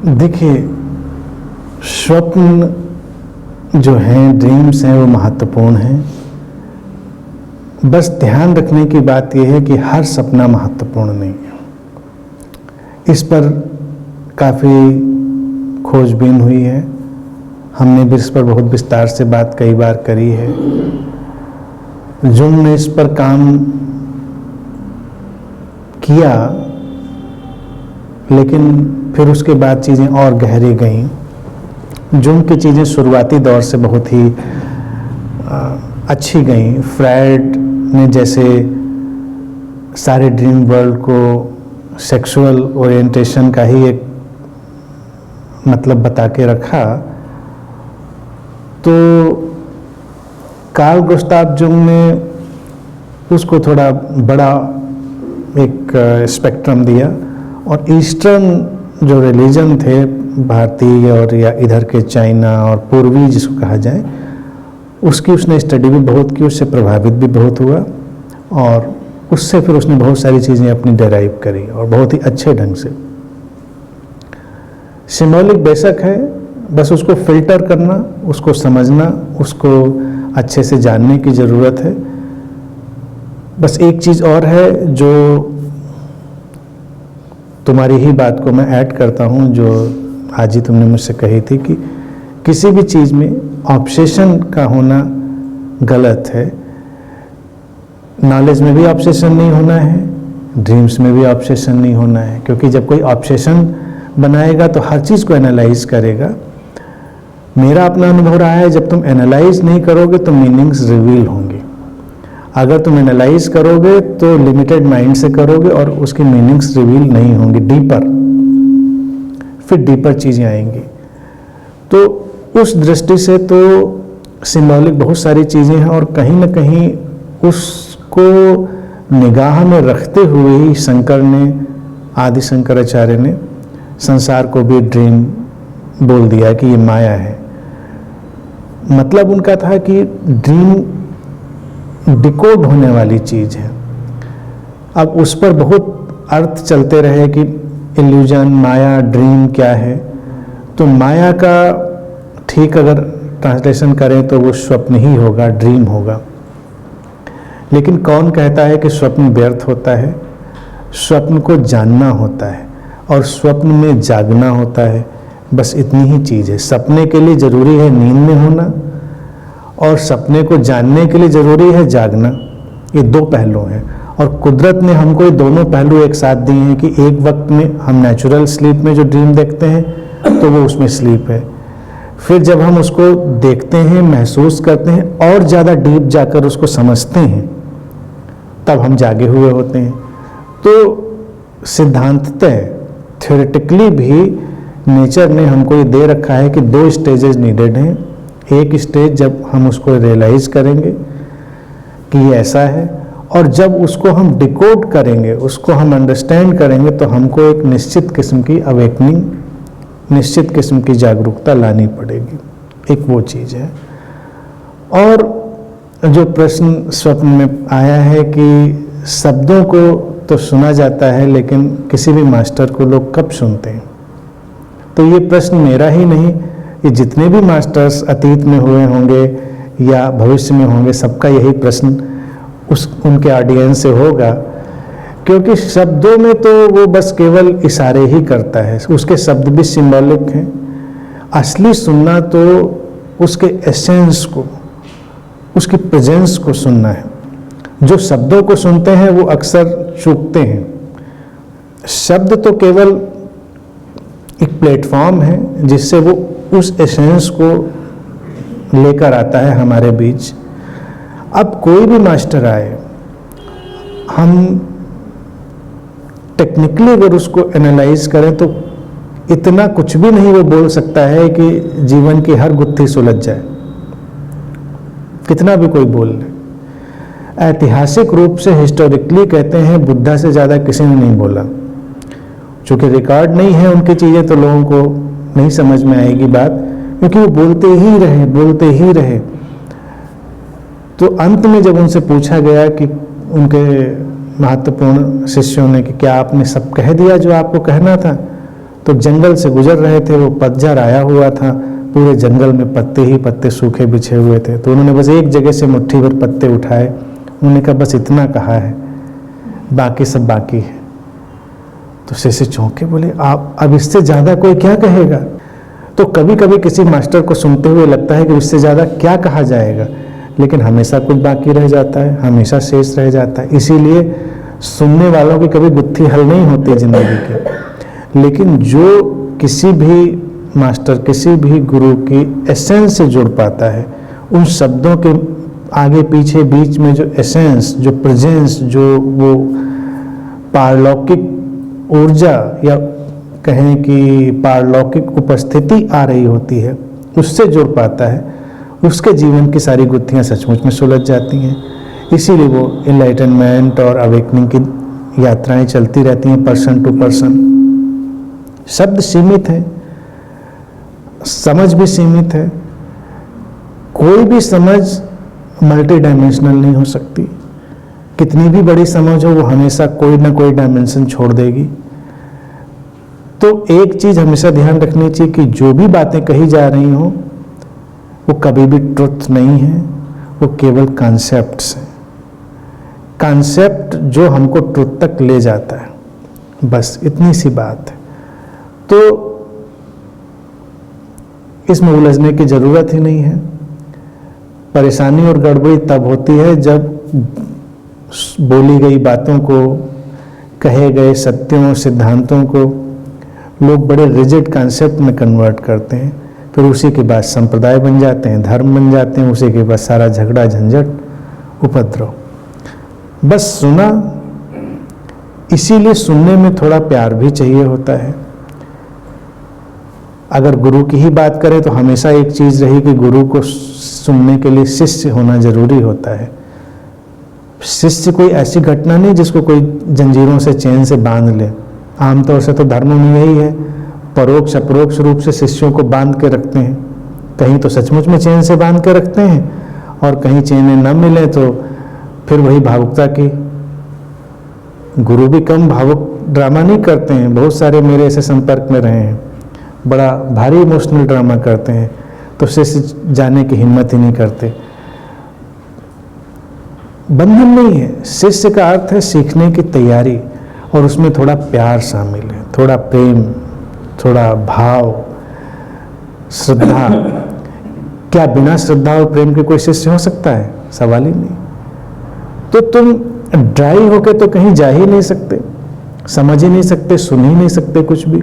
देखिए, स्वप्न जो हैं, ड्रीम्स हैं, वो महत्वपूर्ण हैं। बस ध्यान रखने की बात यह है कि हर सपना महत्वपूर्ण नहीं है। इस पर काफ़ी खोजबीन हुई है, हमने भी इस पर बहुत विस्तार से बात कई बार करी है। जुंग ने इस पर काम किया, लेकिन फिर उसके बाद चीज़ें और गहरी गईं। जुंग की चीज़ें शुरुआती दौर से बहुत ही अच्छी गईं। फ्रायड ने जैसे सारे ड्रीम वर्ल्ड को सेक्सुअल ओरिएंटेशन का ही एक मतलब बता के रखा, तो कार्ल गुस्ताव जुंग ने उसको थोड़ा बड़ा एक स्पेक्ट्रम दिया, और ईस्टर्न जो रिलीजन थे, भारतीय और या इधर के चाइना और पूर्वी जिसको कहा जाए, उसकी उसने स्टडी भी बहुत की, उससे प्रभावित भी बहुत हुआ, और उससे फिर उसने बहुत सारी चीज़ें अपनी डेराइव करी, और बहुत ही अच्छे ढंग से। सिंबॉलिक बेशक है, बस उसको फिल्टर करना, उसको समझना, उसको अच्छे से जानने की ज़रूरत है। बस एक चीज़ और है जो तुम्हारी ही बात को मैं ऐड करता हूँ, जो आज ही तुमने मुझसे कही थी कि किसी भी चीज़ में ऑब्सेशन का होना गलत है। नॉलेज में भी ऑब्सेशन नहीं होना है, ड्रीम्स में भी ऑब्सेशन नहीं होना है, क्योंकि जब कोई ऑब्सेशन बनाएगा तो हर चीज़ को एनालाइज करेगा। मेरा अपना अनुभव रहा है, जब तुम एनालाइज नहीं करोगे तो मीनिंग्स रिवील होंगे। अगर तुम एनालाइज करोगे तो लिमिटेड माइंड से करोगे और उसकी मीनिंग्स रिवील नहीं होंगी, फिर डीपर चीज़ें आएंगी। तो उस दृष्टि से तो सिंबॉलिक बहुत सारी चीज़ें हैं, और कहीं ना कहीं उसको निगाह में रखते हुए ही शंकर ने, आदि शंकराचार्य ने संसार को भी ड्रीम बोल दिया कि ये माया है। मतलब उनका था कि ड्रीम डिकोड होने वाली चीज़ है। अब उस पर बहुत अर्थ चलते रहे कि इल्यूजन, माया, ड्रीम क्या है। तो माया का ठीक अगर ट्रांसलेशन करें तो वो स्वप्न ही होगा, ड्रीम होगा। लेकिन कौन कहता है कि स्वप्न व्यर्थ होता है? स्वप्न को जानना होता है और स्वप्न में जागना होता है, बस इतनी ही चीज़ है। सपने के लिए ज़रूरी है नींद में होना, और सपने को जानने के लिए ज़रूरी है जागना। ये दो पहलू हैं, और कुदरत ने हमको ये दोनों पहलू एक साथ दिए हैं कि एक वक्त में हम नेचुरल स्लीप में जो ड्रीम देखते हैं तो वो उसमें स्लीप है। फिर जब हम उसको देखते हैं, महसूस करते हैं और ज़्यादा डीप जाकर उसको समझते हैं, तब हम जागे हुए होते हैं। तो सिद्धांततः थ्योरेटिकली भी नेचर ने हमको ये दे रखा है कि दो स्टेजेस नीडेड हैं। एक स्टेज जब हम उसको रियलाइज करेंगे कि ये ऐसा है, और जब उसको हम डिकोड करेंगे, उसको हम अंडरस्टैंड करेंगे, तो हमको एक निश्चित किस्म की अवेकनिंग, निश्चित किस्म की जागरूकता लानी पड़ेगी। एक वो चीज़ है। और जो प्रश्न स्वप्न में आया है कि शब्दों को तो सुना जाता है, लेकिन किसी भी मास्टर को लोग कब सुनते हैं? तो ये प्रश्न मेरा ही नहीं, ये जितने भी मास्टर्स अतीत में हुए होंगे या भविष्य में होंगे, सबका यही प्रश्न उनके ऑडियंस से होगा। क्योंकि शब्दों में तो वो बस केवल इशारे ही करता है, उसके शब्द भी सिंबॉलिक हैं। असली सुनना तो उसके एसेंस को, उसकी प्रेजेंस को सुनना है। जो शब्दों को सुनते हैं वो अक्सर चूकते हैं। शब्द तो केवल एक प्लेटफॉर्म है जिससे वो उस एसेंस को लेकर आता है हमारे बीच। अब कोई भी मास्टर आए, हम टेक्निकली अगर उसको एनालाइज करें तो इतना कुछ भी नहीं वो बोल सकता है कि जीवन की हर गुत्थी सुलझ जाए, कितना भी कोई बोल ले। ऐतिहासिक रूप से हिस्टोरिकली कहते हैं बुद्धा से ज़्यादा किसी ने नहीं बोला। चूँकि रिकॉर्ड नहीं है उनकी चीज़ें, तो लोगों को नहीं समझ में आएगी बात, क्योंकि वो बोलते ही रहे। तो अंत में जब उनसे पूछा गया कि उनके महत्वपूर्ण शिष्यों ने कि क्या आपने सब कह दिया जो आपको कहना था, तो जंगल से गुजर रहे थे, वो पतझड़ आया हुआ था, पूरे जंगल में पत्ते ही पत्ते सूखे बिछे हुए थे। तो उन्होंने बस एक जगह से मुट्ठी भर पत्ते उठाए, उन्होंने कहा बस इतना कहा है, बाकी सब बाकी है। तो शिष्य चौंके, बोले आप अब इससे ज़्यादा कोई क्या कहेगा। तो कभी कभी किसी मास्टर को सुनते हुए लगता है कि इससे ज़्यादा क्या कहा जाएगा, लेकिन हमेशा कुछ बाकी रह जाता है, हमेशा शेष रह जाता है। इसीलिए सुनने वालों की कभी गुत्थी हल नहीं होती ज़िंदगी की। लेकिन जो किसी भी मास्टर, किसी भी गुरु की एसेंस से जुड़ पाता है, उन शब्दों के आगे पीछे बीच में जो एसेंस, जो प्रेजेंस, जो वो पारलौकिक ऊर्जा या कहें कि पारलौकिक उपस्थिति आ रही होती है, उससे जुड़ पाता है, उसके जीवन की सारी गुत्थियां सचमुच में सुलझ जाती हैं। इसीलिए वो एनलाइटनमेंट और अवेकनिंग की यात्राएं चलती रहती हैं पर्सन टू पर्सन। शब्द सीमित है, समझ भी सीमित है। कोई भी समझ मल्टी डायमेंशनल नहीं हो सकती। कितनी भी बड़ी समझ हो, वो हमेशा कोई ना कोई डायमेंशन छोड़ देगी। तो एक चीज हमेशा ध्यान रखनी चाहिए कि जो भी बातें कही जा रही हो, वो कभी भी ट्रुथ नहीं है, वो केवल कॉन्सेप्ट्स हैं। कॉन्सेप्ट जो हमको ट्रुथ तक ले जाता है, बस इतनी सी बात है। तो इसमें उलझने की जरूरत ही नहीं है। परेशानी और गड़बड़ी तब होती है जब बोली गई बातों को, कहे गए सत्यों और सिद्धांतों को लोग बड़े रिजिड कॉन्सेप्ट में कन्वर्ट करते हैं, फिर उसी के बाद संप्रदाय बन जाते हैं, धर्म बन जाते हैं, उसी के बाद सारा झगड़ा झंझट उपद्रव। बस सुना, इसीलिए सुनने में थोड़ा प्यार भी चाहिए होता है। अगर गुरु की ही बात करें तो हमेशा एक चीज रही कि गुरु को सुनने के लिए शिष्य होना जरूरी होता है। शिष्य कोई ऐसी घटना नहीं जिसको कोई जंजीरों से, चैन से बांध ले। आमतौर से तो धर्म में यही है, परोक्ष अपरोक्ष रूप से शिष्यों को बांध के रखते हैं। कहीं तो सचमुच में चैन से बांध के रखते हैं, और कहीं चैनें न मिले तो फिर वही भावुकता की। गुरु भी कम भावुक ड्रामा नहीं करते हैं। बहुत सारे मेरे ऐसे संपर्क में रहे हैं, बड़ा भारी इमोशनल ड्रामा करते हैं, तो शिष्य जाने की हिम्मत ही नहीं करते। बंधन नहीं है, शिष्य का अर्थ है सीखने की तैयारी, और उसमें थोड़ा प्यार शामिल है, थोड़ा प्रेम, थोड़ा भाव, श्रद्धा। क्या बिना श्रद्धा और प्रेम के कोई शिष्य हो सकता है? सवाल ही नहीं। तो तुम ड्राई होके तो कहीं जा ही नहीं सकते, समझ ही नहीं सकते, सुन ही नहीं सकते कुछ भी।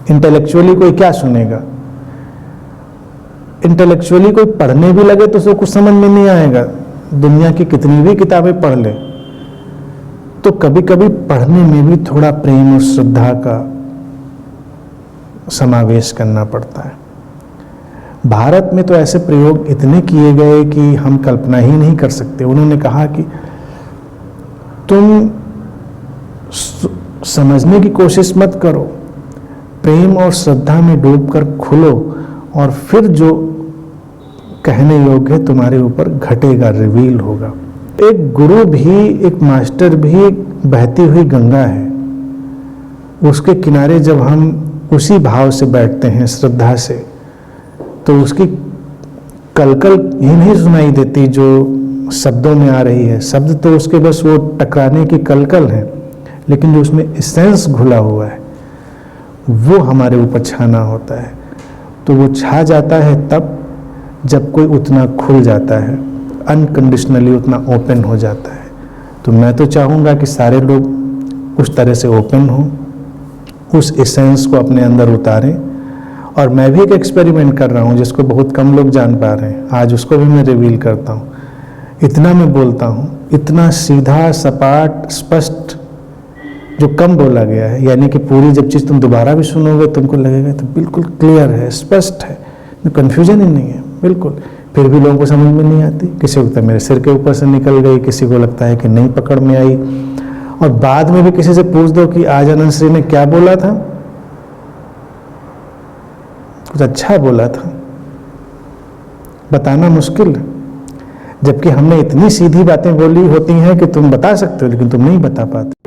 इंटेलेक्चुअली कोई क्या सुनेगा? इंटेलेक्चुअली कोई पढ़ने भी लगे तो उसको कुछ समझ में नहीं आएगा, दुनिया की कितनी भी किताबें पढ़ ले। तो कभी कभी पढ़ने में भी थोड़ा प्रेम और श्रद्धा का समावेश करना पड़ता है। भारत में तो ऐसे प्रयोग इतने किए गए कि हम कल्पना ही नहीं कर सकते। उन्होंने कहा कि तुम समझने की कोशिश मत करो, प्रेम और श्रद्धा में डूबकर खुलो, और फिर जो कहने योग्य है तुम्हारे ऊपर घटेगा, रिवील होगा। एक गुरु भी, एक मास्टर भी एक बहती हुई गंगा है। उसके किनारे जब हम उसी भाव से बैठते हैं, श्रद्धा से, तो उसकी कलकल ही नहीं सुनाई देती जो शब्दों में आ रही है। शब्द तो उसके बस वो टकराने की कलकल है, लेकिन जो उसमें एसेंस घुला हुआ है वो हमारे ऊपर छाना होता है। तो वो छा जाता है तब जब कोई उतना खुल जाता है, अनकंडीशनली उतना ओपन हो जाता है। तो मैं तो चाहूँगा कि सारे लोग उस तरह से ओपन हों, उस एसेंस को अपने अंदर उतारें। और मैं भी एक एक्सपेरिमेंट कर रहा हूँ जिसको बहुत कम लोग जान पा रहे हैं, आज उसको भी मैं रिवील करता हूँ। इतना मैं बोलता हूँ, इतना सीधा, सपाट, स्पष्ट, जो कम बोला गया है, यानी कि पूरी जब चीज़ तुम दोबारा भी सुनोगे तुमको लगेगा तो बिल्कुल क्लियर है, स्पष्ट है, कन्फ्यूजन ही नहीं है बिल्कुल। फिर भी लोगों को समझ में नहीं आती। किसी को लगता है मेरे सिर के ऊपर से निकल गई, किसी को लगता है कि नहीं पकड़ में आई। और बाद में भी किसी से पूछ दो कि आज आनंद श्री ने क्या बोला था, कुछ अच्छा बोला था, बताना मुश्किल है। जबकि हमने इतनी सीधी बातें बोली होती हैं कि तुम बता सकते हो, लेकिन तुम नहीं बता पाते।